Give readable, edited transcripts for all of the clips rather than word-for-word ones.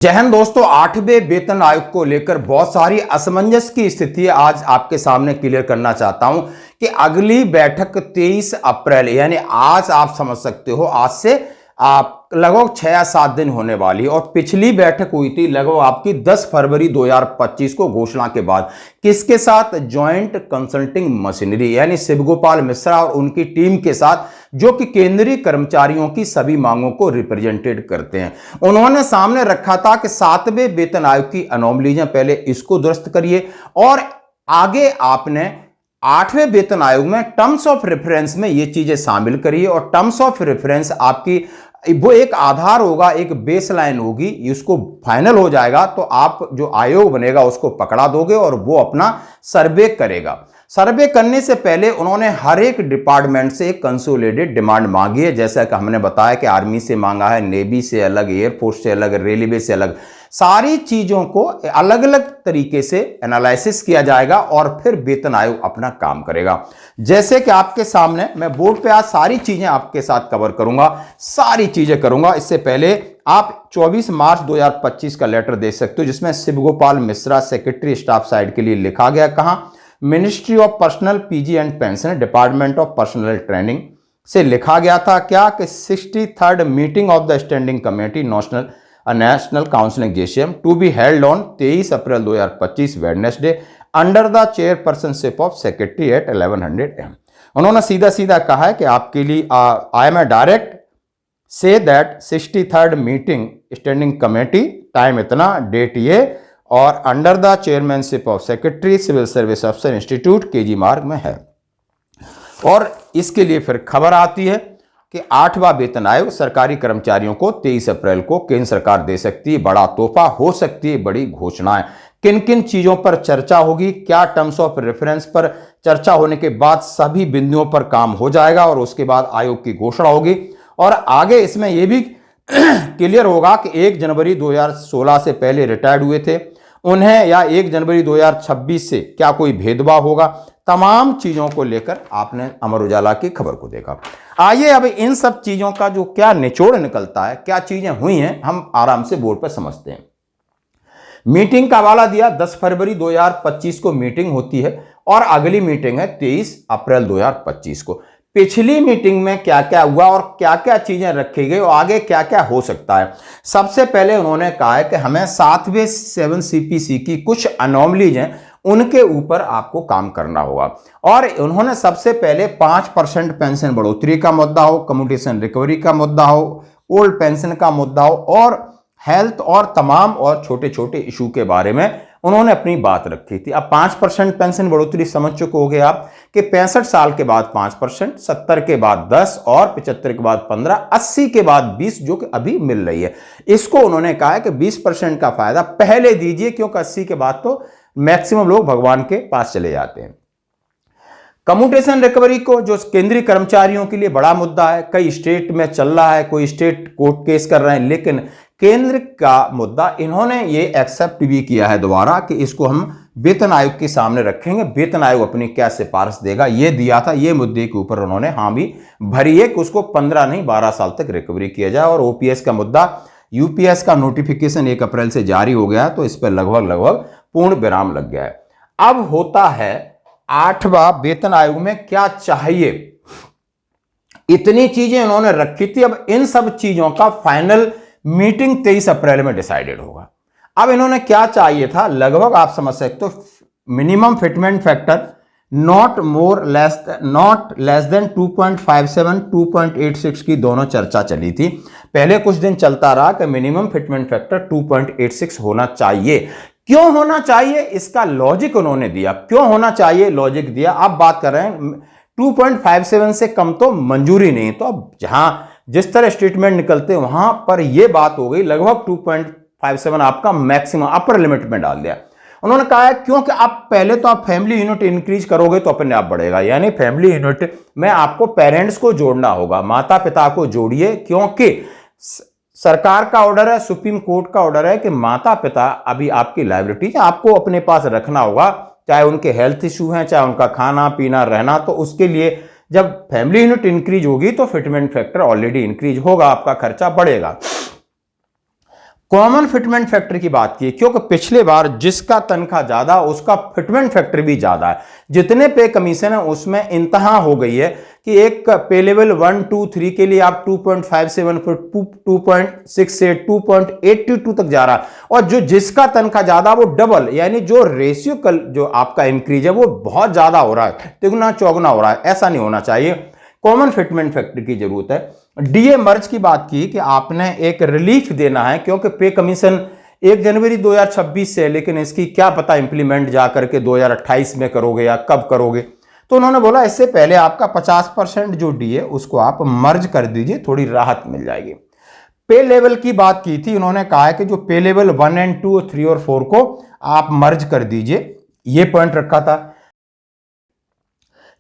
जय हिंद दोस्तों, 8वें वेतन आयोग को लेकर बहुत सारी असमंजस की स्थिति आज आपके सामने क्लियर करना चाहता हूं कि अगली बैठक 23 अप्रैल यानी आज आप समझ सकते हो, आज से आप लगभग 6 या 7 दिन होने वाली है। और पिछली बैठक हुई थी लगभग आपकी 10 फरवरी 2025 को घोषणा के बाद। किसके साथ? ज्वाइंट कंसल्टिंग मशीनरी यानी शिव गोपाल मिश्रा और उनकी टीम के साथ, जो कि केंद्रीय कर्मचारियों की सभी मांगों को रिप्रेजेंटेड करते हैं। उन्होंने सामने रखा था कि 7वें वेतन आयोग की अनोमलीज हैं, पहले इसको दुरुस्त करिए और आगे आपने 8वें वेतन आयोग में टर्म्स ऑफ रेफरेंस में ये चीजें शामिल करिए। और टर्म्स ऑफ रेफरेंस आपकी वो एक आधार होगा, एक बेसलाइन होगी, इसको फाइनल हो जाएगा तो आप जो आयोग बनेगा उसको पकड़ा दोगे और वो अपना सर्वे करेगा। सर्वे करने से पहले उन्होंने हर एक डिपार्टमेंट से एक कंसोलिडेटेड डिमांड मांगी है, जैसा कि हमने बताया कि आर्मी से मांगा है, नेवी से अलग, एयरफोर्स से अलग, रेलवे से अलग। सारी चीजों को अलग अलग तरीके से एनालिसिस किया जाएगा और फिर वेतन आयोग अपना काम करेगा। जैसे कि आपके सामने मैं बोर्ड पे आज सारी चीजें आपके साथ कवर करूंगा, सारी चीजें करूंगा। इससे पहले आप 24 मार्च 2025 का लेटर देख सकते हो, जिसमें Shiv Gopal Mishra secretary staff side के लिए लिखा गया। कहां? Ministry of personnel PG and pension, department of personnel training से लिखा गया था क्या कि 63rd meeting of the standing committee national counselling JCM to be held on 23 April 2025 Wednesday under the chairpersonship of secretary at 1100 AM। उन्होंने सीधा सीधा कहा है कि आपके लिए आई एम ए डायरेक्ट से that 63rd meeting standing committee time इतना, डेट ये, और under the chairmanship of secretary civil service अफसर इंस्टीट्यूट केजी मार्ग में है। और इसके लिए फिर खबर आती है कि 8वां वेतन आयोग सरकारी कर्मचारियों को 23 अप्रैल को केंद्र सरकार दे सकती है। बड़ा तोहफा हो सकती है, बड़ी घोषणाएं। किन किन चीजों पर चर्चा होगी, क्या टर्म्स ऑफ रेफरेंस पर चर्चा होने के बाद सभी बिंदुओं पर काम हो जाएगा और उसके बाद आयोग की घोषणा होगी। और आगे इसमें यह भी क्लियर होगा कि 1 जनवरी 2016 से पहले रिटायर्ड हुए थे उन्हें या 1 जनवरी 2026 से क्या कोई भेदभाव होगा। तमाम चीजों को लेकर आपने अमर उजाला की खबर को देखा। आइए अब इन सब चीजों का जो क्या निचोड़ निकलता है, क्या चीजें हुई हैं, हम आराम से बोर्ड पर समझते हैं। मीटिंग का हवाला दिया, 10 फरवरी 2025 को मीटिंग होती है और अगली मीटिंग है 23 अप्रैल 2025 को। पिछली मीटिंग में क्या क्या हुआ और क्या क्या चीजें रखी गई और आगे क्या क्या हो सकता है। सबसे पहले उन्होंने कहा है कि हमें 7वें 7 CPC की कुछ अनोमलीज हैं, उनके ऊपर आपको काम करना होगा। और उन्होंने सबसे पहले 5% पेंशन बढ़ोतरी का मुद्दा हो, कम्यूटेशन रिकवरी का मुद्दा हो, ओल्ड पेंशन का मुद्दा हो और हेल्थ और तमाम और छोटे छोटे इशू के बारे में उन्होंने अपनी बात रखी थी। अब 5% पेंशन बढ़ोतरी समझ चुके होंगे आप कि 65 साल के बाद 5%, 70 के बाद 10 और 75 के बाद 15, 80 के बाद 20 जो कि अभी मिल रही है। इसको उन्होंने कहा है कि 20% का फायदा पहले दीजिए, क्योंकि 80 के बाद तो मैक्सिमम लोग भगवान के पास चले जाते हैं। कम्यूटेशन रिकवरी को, जो केंद्रीय कर्मचारियों के लिए बड़ा मुद्दा है, कई स्टेट में चल रहा है, कोई स्टेट कोर्ट केस कर रहे हैं, लेकिन केंद्र का मुद्दा इन्होंने ये एक्सेप्ट भी किया है दोबारा कि इसको हम वेतन आयोग के सामने रखेंगे, वेतन आयोग अपनी क्या सिफारिश देगा ये दिया था। ये मुद्दे के ऊपर उन्होंने हाँ भी भरी है कि उसको 15 नहीं 12 साल तक रिकवरी किया जाए। और ओपीएस का मुद्दा, यूपीएस का नोटिफिकेशन 1 अप्रैल से जारी हो गया है, तो इस पर लगभग पूर्ण विराम लग गया है। अब होता है 8वां वेतन आयोग में क्या चाहिए, इतनी चीजें उन्होंने रखी थी। अब इन सब चीजों का फाइनल मीटिंग 23 अप्रैल में डिसाइडेड होगा। अब इन्होंने क्या चाहिए था, लगभग आप समझ सकते हो, minimum fitment factor not less than 2.57 2.86 की दोनों चर्चा चली थी। पहले कुछ दिन चलता रहा कि मिनिमम फिटमेंट फैक्टर 2.86 होना चाहिए। क्यों होना चाहिए, इसका लॉजिक उन्होंने दिया। क्यों होना चाहिए, लॉजिक दिया। अब बात कर रहे हैं 2.57 से कम तो मंजूरी नहीं। तो अब जहां जिस तरह स्टेटमेंट निकलते हैं वहां पर यह बात हो गई, लगभग 2.57 आपका मैक्सिमम अपर लिमिट में डाल दिया। उन्होंने कहा है क्योंकि आप पहले तो आप फैमिली यूनिट इंक्रीज करोगे तो अपने आप बढ़ेगा, यानी फैमिली यूनिट में आपको पेरेंट्स को जोड़ना होगा, माता पिता को जोड़िए, क्योंकि सरकार का ऑर्डर है, सुप्रीम कोर्ट का ऑर्डर है कि माता पिता अभी आपकी लायबिलिटी आपको अपने पास रखना होगा, चाहे उनके हेल्थ इशू हैं, चाहे उनका खाना पीना रहना। तो उसके लिए जब फैमिली यूनिट इंक्रीज होगी तो फिटमेंट फैक्टर ऑलरेडी इंक्रीज होगा, आपका खर्चा बढ़ेगा। कॉमन फिटमेंट फैक्टर की बात की, क्योंकि पिछले बार जिसका तनख्वाह ज्यादा उसका फिटमेंट फैक्टर भी ज्यादा है। जितने पे कमीशन है उसमें इंतहा हो गई है कि एक पे लेवल 1, 2, 3 के लिए आप 2.57 फिर 2.68 2.82 तक जा रहा है, और जो जिसका तनख्वाह ज्यादा वो डबल, यानी जो रेशियो कल जो आपका इंक्रीज है वो बहुत ज्यादा हो रहा है, तिगुना चौगुना हो रहा है। ऐसा नहीं होना चाहिए, कॉमन फिटमेंट फैक्टर की जरूरत है। डीए मर्ज की बात की कि आपने एक रिलीफ देना है, क्योंकि पे कमीशन 1 जनवरी 2026 से, लेकिन इसकी क्या पता इंप्लीमेंट जाकर के 2028 में करोगे या कब करोगे। तो उन्होंने बोला इससे पहले आपका 50% जो डीए उसको आप मर्ज कर दीजिए, थोड़ी राहत मिल जाएगी। पे लेवल की बात की थी, उन्होंने कहा है कि जो पे लेवल 1 एंड 2 3 और 4 को आप मर्ज कर दीजिए, ये पॉइंट रखा था।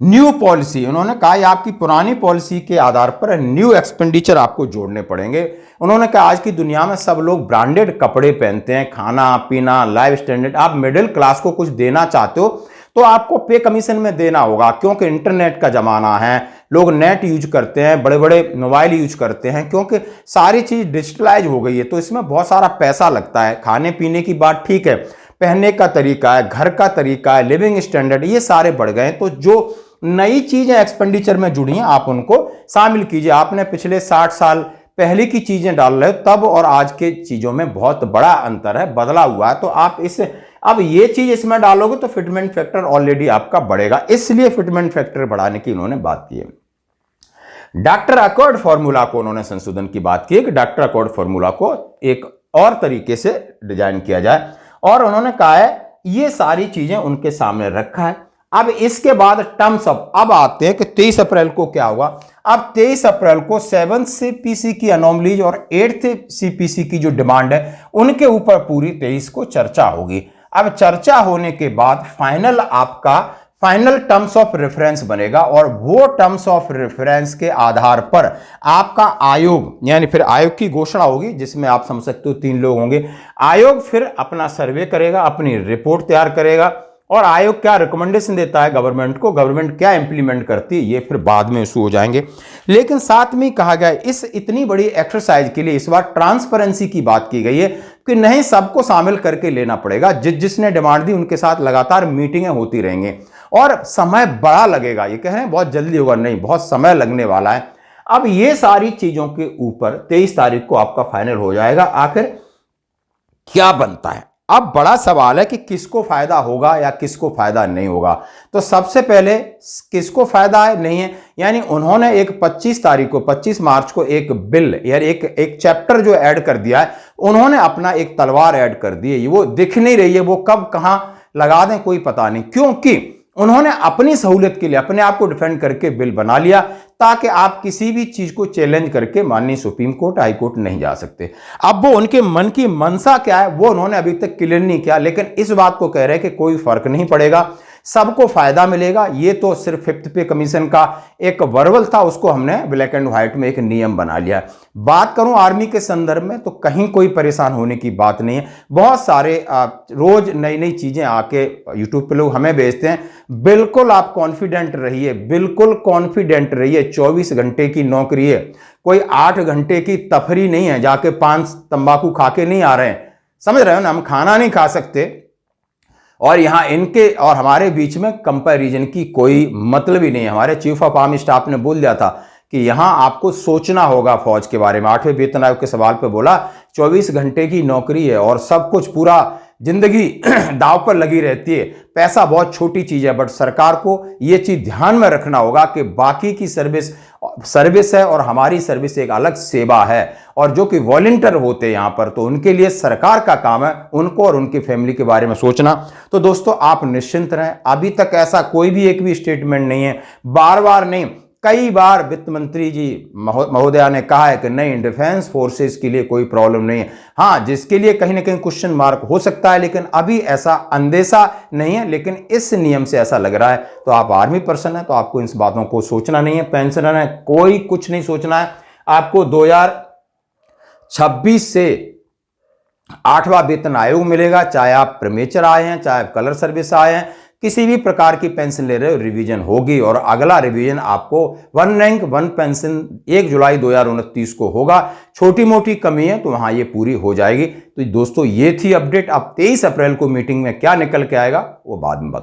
न्यू पॉलिसी, उन्होंने कहा आपकी पुरानी पॉलिसी के आधार पर न्यू एक्सपेंडिचर आपको जोड़ने पड़ेंगे। उन्होंने कहा आज की दुनिया में सब लोग ब्रांडेड कपड़े पहनते हैं, खाना पीना लाइफ स्टैंडर्ड, आप मिडिल क्लास को कुछ देना चाहते हो तो आपको पे कमीशन में देना होगा, क्योंकि इंटरनेट का जमाना है, लोग नेट यूज करते हैं, बड़े बड़े मोबाइल यूज करते हैं, क्योंकि सारी चीज डिजिटलाइज हो गई है, तो इसमें बहुत सारा पैसा लगता है। खाने पीने की बात ठीक है, पहनने का तरीका है, घर का तरीका है, लिविंग स्टैंडर्ड, ये सारे बढ़ गए हैं। तो जो नई चीजें एक्सपेंडिचर में जुड़ी हैं आप उनको शामिल कीजिए। आपने पिछले 60 साल पहले की चीजें डाल रहे हो, तब और आज के चीजों में बहुत बड़ा अंतर है, बदला हुआ है। तो आप इस अब ये चीज इसमें डालोगे तो फिटमेंट फैक्टर ऑलरेडी आपका बढ़ेगा, इसलिए फिटमेंट फैक्टर बढ़ाने की उन्होंने बात की है। डॉक्टर अकॉर्ड फॉर्मूला को उन्होंने संशोधन की बात की है कि डॉक्टर अकॉर्ड फॉर्मूला को एक और तरीके से डिजाइन किया जाए, और उन्होंने कहा है ये सारी चीजें उनके सामने रखा है। अब इसके बाद टर्म्स ऑफ, अब आते हैं कि 23 अप्रैल को क्या होगा। अब 23 अप्रैल को 7th सीपीसी की अनोमलीज और 8th सीपीसी की जो डिमांड है उनके ऊपर पूरी 23 को चर्चा होगी। अब चर्चा होने के बाद फाइनल आपका फाइनल टर्म्स ऑफ रेफरेंस बनेगा, और वो टर्म्स ऑफ रेफरेंस के आधार पर आपका आयोग, यानी फिर आयोग की घोषणा होगी, जिसमें आप समझ सकते हो 3 लोग होंगे। आयोग फिर अपना सर्वे करेगा, अपनी रिपोर्ट तैयार करेगा, और आयोग क्या रिकमेंडेशन देता है गवर्नमेंट को, गवर्नमेंट क्या इंप्लीमेंट करती है, ये फिर बाद में इशू हो जाएंगे। लेकिन साथ में कहा गया इस इतनी बड़ी एक्सरसाइज के लिए इस बार ट्रांसपेरेंसी की बात की गई है कि नहीं, सबको शामिल करके लेना पड़ेगा। जिसने डिमांड दी उनके साथ लगातार मीटिंगें होती रहेंगी, और समय बड़ा लगेगा। ये कह रहे हैं बहुत जल्दी होगा, नहीं, बहुत समय लगने वाला है। अब ये सारी चीजों के ऊपर 23 तारीख को आपका फाइनल हो जाएगा। आखिर क्या बनता है, अब बड़ा सवाल है कि किसको फायदा होगा या किसको फायदा नहीं होगा। तो सबसे पहले किसको फायदा है नहीं है, यानी उन्होंने एक 25 मार्च को एक बिल, यानी एक चैप्टर जो ऐड कर दिया है, उन्होंने अपना एक तलवार ऐड कर दी है। वो दिख नहीं रही है, वो कब कहां लगा दें कोई पता नहीं, क्योंकि उन्होंने अपनी सहूलियत के लिए अपने आप को डिफेंड करके बिल बना लिया, ताकि आप किसी भी चीज को चैलेंज करके माननीय सुप्रीम कोर्ट हाई कोर्ट नहीं जा सकते। अब वो उनके मन की मनसा क्या है वो उन्होंने अभी तक क्लियर नहीं किया, लेकिन इस बात को कह रहे हैं कि कोई फर्क नहीं पड़ेगा, सबको फायदा मिलेगा। ये तो सिर्फ 5th पे कमीशन का एक वर्बल था, उसको हमने ब्लैक एंड व्हाइट में एक नियम बना लिया। बात करूं आर्मी के संदर्भ में तो कहीं कोई परेशान होने की बात नहीं है। बहुत सारे रोज नई नई चीजें आके यूट्यूब पे लोग हमें भेजते हैं। बिल्कुल आप कॉन्फिडेंट रहिए, बिल्कुल कॉन्फिडेंट रहिए। 24 घंटे की नौकरी है, कोई 8 घंटे की तफरी नहीं है, जाके 5 तंबाकू खा के नहीं आ रहे हैं, समझ रहे हो ना। हम खाना नहीं खा सकते, और यहां इनके और हमारे बीच में कंपैरिजन की कोई मतलब ही नहीं है। हमारे चीफ ऑफ आर्मी स्टाफ ने बोल दिया था कि यहां आपको सोचना होगा फौज के बारे में। 8वें वेतन आयोग के सवाल पे बोला 24 घंटे की नौकरी है और सब कुछ पूरा जिंदगी दांव पर लगी रहती है। पैसा बहुत छोटी चीज है, बट सरकार को यह चीज ध्यान में रखना होगा कि बाकी की सर्विस है और हमारी सर्विस एक अलग सेवा है, और जो कि वॉलंटियर होते हैं यहां पर, तो उनके लिए सरकार का काम है उनको और उनकी फैमिली के बारे में सोचना। तो दोस्तों आप निश्चिंत रहें, अभी तक ऐसा कोई भी एक भी स्टेटमेंट नहीं है, बार बार नहीं, कई बार वित्त मंत्री जी महोदया ने कहा है कि नहीं, डिफेंस फोर्सेस के लिए कोई प्रॉब्लम नहीं है। हाँ, जिसके लिए कहीं ना कहीं क्वेश्चन मार्क हो सकता है, लेकिन अभी ऐसा अंदेशा नहीं है। लेकिन इस नियम से ऐसा लग रहा है, तो आप आर्मी पर्सन है तो आपको इन बातों को सोचना नहीं है। पेंशनर है, कोई कुछ नहीं सोचना है। आपको 2026 से 8वां वेतन आयोग मिलेगा, चाहे आप प्रीमेचर आए हैं, चाहे आप कलर सर्विस आए हैं, किसी भी प्रकार की पेंशन ले रहे हो रिवीजन होगी और अगला रिवीजन आपको 1 रैंक 1 पेंशन 1 जुलाई 2029 को होगा। छोटी मोटी कमी है तो वहां ये पूरी हो जाएगी। तो दोस्तों ये थी अपडेट। अब 23 अप्रैल को मीटिंग में क्या निकल के आएगा वो बाद में बता